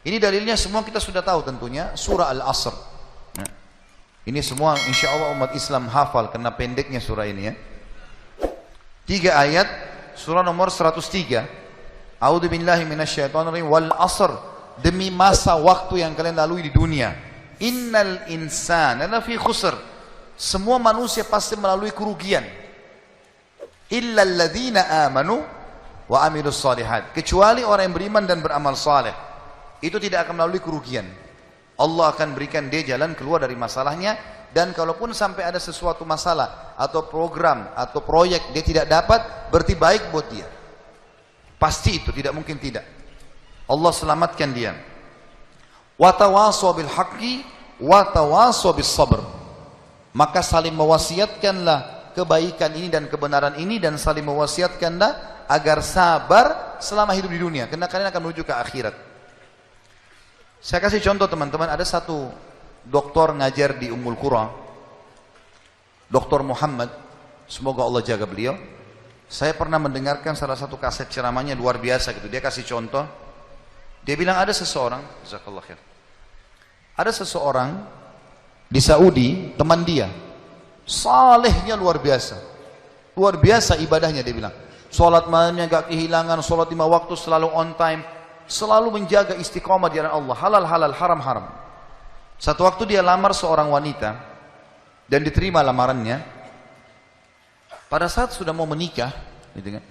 Ini dalilnya semua kita sudah tahu tentunya, surah Al-Asr. Nah, ini semua insya Allah umat Islam hafal karena pendeknya surah ini ya. 3 ayat, surah nomor 103. A'udzu billahi minasyaitonir rajim. Wal 'asr, demi masa waktu yang kalian lalui di dunia. Innal insana lafi khusr. Semua manusia pasti melalui kerugian. Illa alladzina amanu wa amilus shalihat. Kecuali orang yang beriman dan beramal saleh. Itu tidak akan melalui kerugian. Allah akan berikan dia jalan keluar dari masalahnya. Dan kalaupun sampai ada sesuatu masalah atau program atau proyek dia tidak dapat, berarti baik buat dia. Pasti itu, tidak mungkin tidak. Allah selamatkan dia. Wa tawasaw bil haqqi wa tawasaw bis sabr. Maka saling mewasiatkanlah kebaikan ini dan kebenaran ini, dan saling mewasiatkanlah agar sabar selama hidup di dunia, karena kalian akan menuju ke akhirat. Saya kasih contoh teman-teman, ada satu doktor ngajar di Ummul Qura, Dr. Muhammad, semoga Allah jaga beliau. Saya pernah mendengarkan salah satu kaset ceramahnya luar biasa gitu. Dia kasih contoh, dia bilang ada seseorang, jazakallah khair, ada seseorang di Saudi, teman dia, salehnya luar biasa ibadahnya. Dia bilang, sholat malamnya gak kehilangan, sholat 5 waktu selalu on time, selalu menjaga istiqomah di jalan Allah, halal-halal, haram-haram. Satu waktu dia lamar seorang wanita dan diterima lamarannya. Pada saat sudah mau menikah, gitu kan,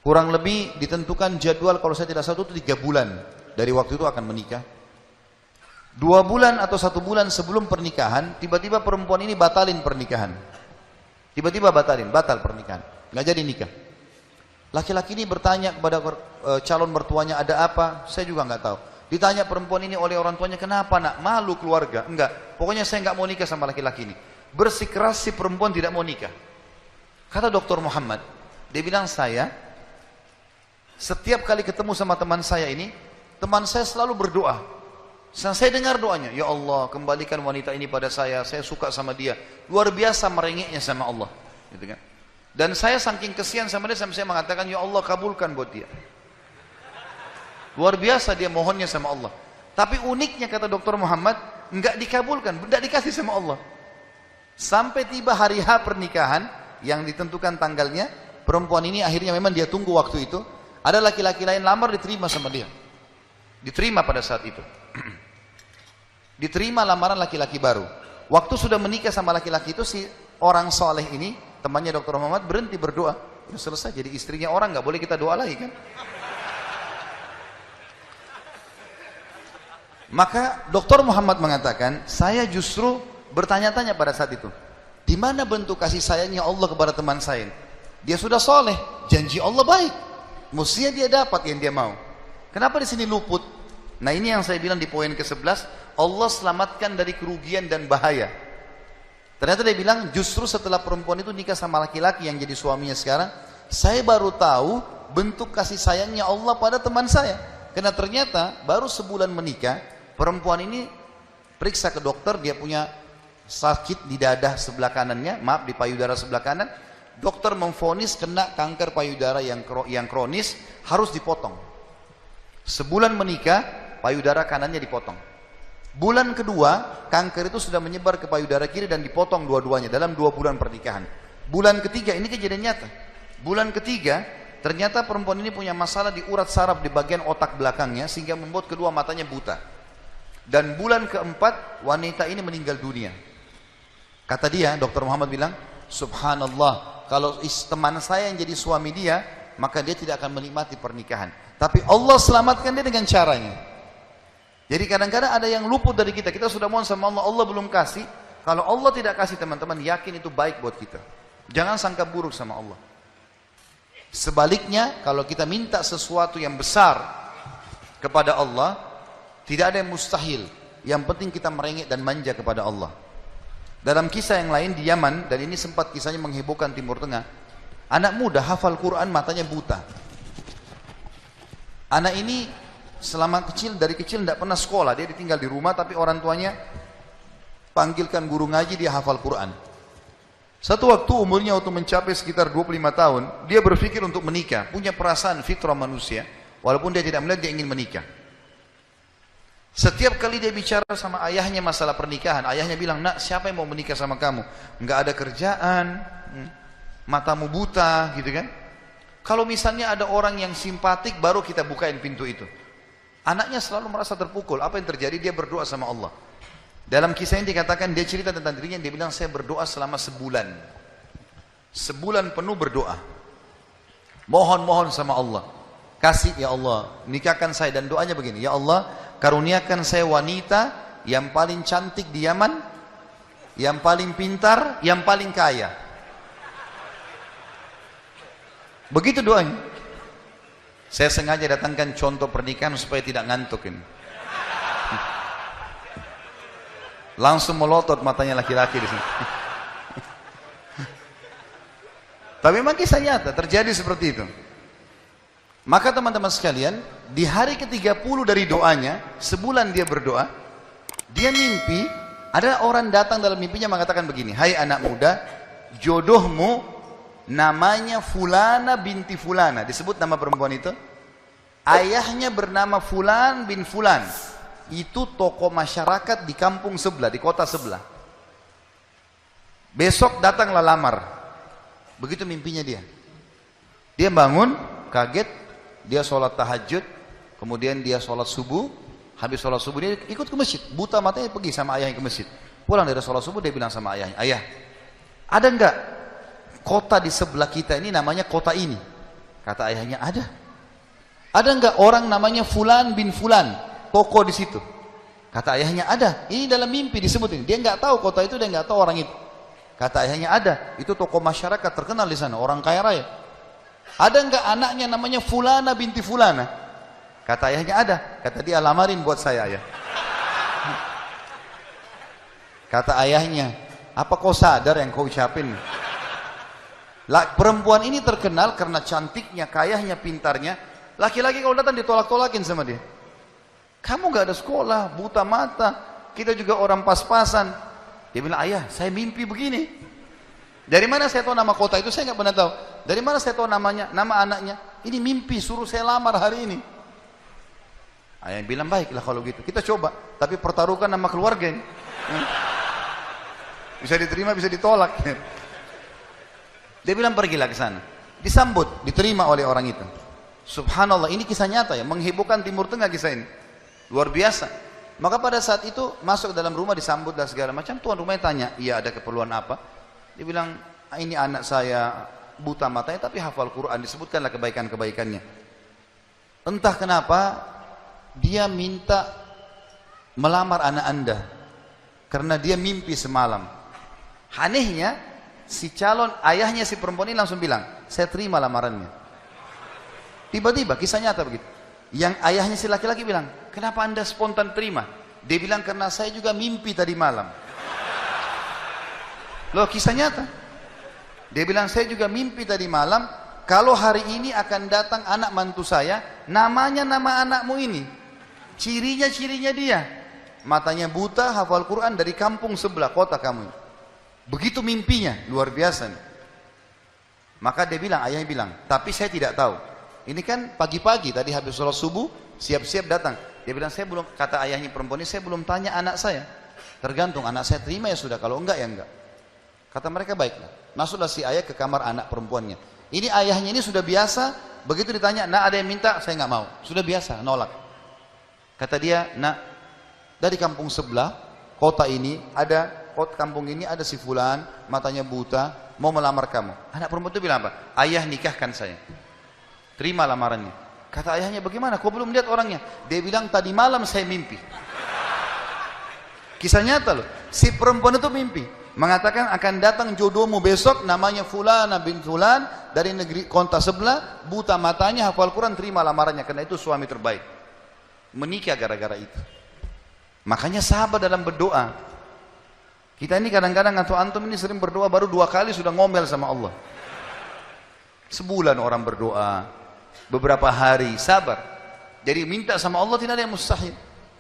kurang lebih ditentukan jadwal, kalau saya tidak salah itu 3 bulan dari waktu itu akan menikah. 2 bulan atau 1 bulan sebelum pernikahan, tiba-tiba perempuan ini batalin pernikahan. Tiba-tiba batal pernikahan, nggak jadi nikah. Laki-laki ini bertanya kepada calon mertuanya, ada apa? Saya juga nggak tahu. Ditanya perempuan ini oleh orang tuanya, kenapa nak? Malu keluarga? Enggak, pokoknya saya nggak mau nikah sama laki-laki ini. Bersikeras si perempuan tidak mau nikah. Kata Dr. Muhammad, dia bilang, saya setiap kali ketemu sama teman saya ini, teman saya selalu berdoa. Saya dengar doanya, ya Allah kembalikan wanita ini pada saya suka sama dia. Luar biasa merengeknya sama Allah, gitu kan. Dan saya saking kesian sama dia, sampai saya mengatakan, ya Allah kabulkan buat dia. Luar biasa dia mohonnya sama Allah. Tapi uniknya kata Dr. Muhammad, enggak dikabulkan, enggak dikasih sama Allah. Sampai tiba hari H pernikahan yang ditentukan tanggalnya, perempuan ini akhirnya memang dia tunggu waktu itu. Ada laki-laki lain lamar, diterima sama dia. Diterima pada saat itu. Diterima lamaran laki-laki baru. Waktu sudah menikah sama laki-laki itu, si orang soleh ini, temannya Dr. Muhammad, berhenti berdoa. Ya selesai, jadi istrinya orang, nggak boleh kita doa lagi kan. Maka Dr. Muhammad mengatakan, saya justru bertanya-tanya pada saat itu, di mana bentuk kasih sayangnya Allah kepada teman saya? Dia sudah soleh, janji Allah baik, mestinya dia dapat yang dia mau. Kenapa di sini luput? Nah ini yang saya bilang di poin ke-11, Allah selamatkan dari kerugian dan bahaya. Ternyata dia bilang, justru setelah perempuan itu nikah sama laki-laki yang jadi suaminya sekarang, saya baru tahu bentuk kasih sayangnya Allah pada teman saya. Karena ternyata baru sebulan menikah, perempuan ini periksa ke dokter, dia punya sakit di dada sebelah kanannya, maaf di payudara sebelah kanan. Dokter memvonis kena kanker payudara yang kronis, harus dipotong. Sebulan menikah, payudara kanannya dipotong. Bulan kedua, kanker itu sudah menyebar ke payudara kiri dan dipotong dua-duanya dalam 2 bulan pernikahan. Bulan ketiga, ini kejadian nyata. Bulan ketiga, ternyata perempuan ini punya masalah di urat saraf di bagian otak belakangnya, sehingga membuat kedua matanya buta. Dan bulan keempat, wanita ini meninggal dunia. Kata dia, Dr. Muhammad bilang, subhanallah, kalau teman saya yang jadi suami dia, maka dia tidak akan menikmati pernikahan. Tapi Allah selamatkan dia dengan caranya. Jadi kadang-kadang ada yang luput dari kita. Kita sudah mohon sama Allah, Allah belum kasih. Kalau Allah tidak kasih, teman-teman, yakin itu baik buat kita. Jangan sangka buruk sama Allah. Sebaliknya, kalau kita minta sesuatu yang besar kepada Allah, tidak ada yang mustahil. Yang penting kita merengek dan manja kepada Allah. Dalam kisah yang lain di Yaman, dan ini sempat kisahnya menghebohkan Timur Tengah, anak muda hafal Quran, matanya buta. Anak ini dari kecil tidak pernah sekolah, dia ditinggal di rumah, tapi orang tuanya panggilkan guru ngaji, dia hafal Quran. Satu waktu umurnya waktu mencapai sekitar 25 tahun, dia berpikir untuk menikah, punya perasaan fitrah manusia, walaupun dia tidak melihat dia ingin menikah. Setiap kali dia bicara sama ayahnya masalah pernikahan, ayahnya bilang, nak siapa yang mau menikah sama kamu? Nggak ada kerjaan, matamu buta gitu kan. Kalau misalnya ada orang yang simpatik, baru kita bukain pintu itu. Anaknya selalu merasa terpukul. Apa yang terjadi? Dia berdoa sama Allah. Dalam kisah ini dikatakan, dia cerita tentang dirinya, dia bilang, saya berdoa selama sebulan. Sebulan penuh berdoa. Mohon-mohon sama Allah. Kasih ya Allah, nikahkan saya. Dan doanya begini, ya Allah, karuniakan saya wanita yang paling cantik di Yaman, yang paling pintar, yang paling kaya. Begitu doanya. Saya sengaja datangkan contoh pernikahan supaya tidak ngantuk ini. Langsung melotot matanya laki-laki di sini. Tapi memang kisah nyata terjadi seperti itu. Maka teman-teman sekalian, di hari ke-30 dari doanya, sebulan dia berdoa, dia mimpi, ada orang datang dalam mimpinya mengatakan begini, hai anak muda, jodohmu namanya Fulana binti Fulana. Disebut nama perempuan itu. Ayahnya bernama Fulan bin Fulan. Itu tokoh masyarakat di kampung sebelah, di kota sebelah. Besok datanglah lamar. Begitu mimpinya dia. Dia bangun, kaget, dia sholat tahajud, kemudian dia sholat subuh. Habis sholat subuh dia ikut ke masjid. Buta matanya pergi sama ayahnya ke masjid. Pulang dari sholat subuh dia bilang sama ayahnya, ayah, ada enggak kota di sebelah kita ini namanya kota ini? Kata ayahnya, ada. Ada enggak orang namanya Fulan bin Fulan, toko di situ? Kata ayahnya, ada. Ini dalam mimpi disebut ini. Dia enggak tahu kota itu, dia enggak tahu orang itu. Kata ayahnya, ada. Itu toko masyarakat terkenal di sana, orang kaya raya. Ada enggak anaknya namanya Fulana binti Fulana? Kata ayahnya, ada. Kata dia, lamarin buat saya, ayah. Kata ayahnya, apa kau sadar yang kau ucapin? Perempuan ini terkenal karena cantiknya, kayahnya, pintarnya. Laki-laki kalau datang ditolak-tolakin sama dia. Kamu gak ada sekolah, buta mata, kita juga orang pas-pasan. Dia bilang, ayah, saya mimpi begini. Dari mana saya tahu nama kota itu? Saya gak pernah tahu. Dari mana saya tahu namanya, nama anaknya? Ini mimpi, suruh saya lamar hari ini. Ayah bilang, baiklah kalau gitu. Kita coba, tapi pertaruhkan nama keluarga ini. Bisa diterima, bisa ditolak. Dia bilang, pergilah ke sana. Disambut, diterima oleh orang itu. Subhanallah, ini kisah nyata ya, menghebohkan Timur Tengah kisah ini. Luar biasa. Maka pada saat itu masuk ke dalam rumah, disambut dan segala macam. Tuan rumahnya tanya, iya ada keperluan apa? Dia bilang, ini anak saya buta matanya tapi hafal Quran, disebutkanlah kebaikan-kebaikannya. Entah kenapa dia minta melamar anak anda karena dia mimpi semalam. Anehnya si calon ayahnya si perempuan ini langsung bilang, saya terima lamarannya. Tiba-tiba kisah nyata begitu. Yang ayahnya si laki-laki bilang, kenapa anda spontan terima? Dia bilang, karena saya juga mimpi tadi malam. Loh, kisah nyata. Dia bilang, saya juga mimpi tadi malam, kalau hari ini akan datang anak mantu saya, namanya nama anakmu ini. Cirinya dia. Matanya buta, hafal Quran dari kampung sebelah kota kamu. Begitu mimpinya, luar biasa nih. Maka dia bilang, ayahnya bilang, tapi saya tidak tahu. Ini kan pagi-pagi tadi habis sholat subuh, siap-siap datang. Dia bilang, saya belum, kata ayahnya perempuan ini, saya belum tanya anak saya. Tergantung, anak saya terima ya sudah, kalau enggak ya enggak. Kata mereka, baiklah. Masuklah si ayah ke kamar anak perempuannya. Ini ayahnya ini sudah biasa, begitu ditanya, nak ada yang minta, saya enggak mau. Sudah biasa, nolak. Kata dia, nak, dari kampung sebelah, kota ini, kampung ini ada si fulan, matanya buta, mau melamar kamu. Anak perempuan itu bilang apa? Ayah nikahkan saya. Terima lamarannya. Kata ayahnya, bagaimana? Kau belum lihat orangnya? Dia bilang, tadi malam saya mimpi. Kisah nyata loh. Si perempuan itu mimpi. Mengatakan akan datang jodohmu besok, namanya Fulana bin Fulan, dari negeri kota sebelah, buta matanya, hafal Quran, terima lamarannya. Karena itu suami terbaik. Menikah gara-gara itu. Makanya sahabat dalam berdoa. Kita ini kadang-kadang atau antum ini sering berdoa, baru 2 kali sudah ngomel sama Allah. Sebulan orang berdoa, beberapa hari, sabar. Jadi minta sama Allah tidak ada yang mustahil.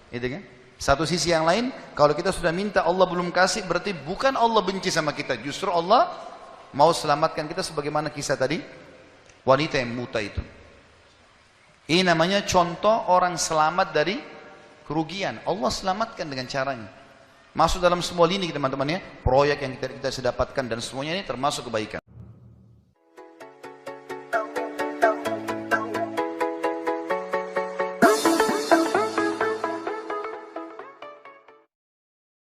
Gitu kan? Satu sisi yang lain, kalau kita sudah minta Allah belum kasih, berarti bukan Allah benci sama kita. Justru Allah mau selamatkan kita sebagaimana kisah tadi, wanita yang buta itu. Ini namanya contoh orang selamat dari kerugian. Allah selamatkan dengan caranya. Masuk dalam semua lini teman-teman ya, proyek yang kita dapatkan dan semuanya ini termasuk kebaikan.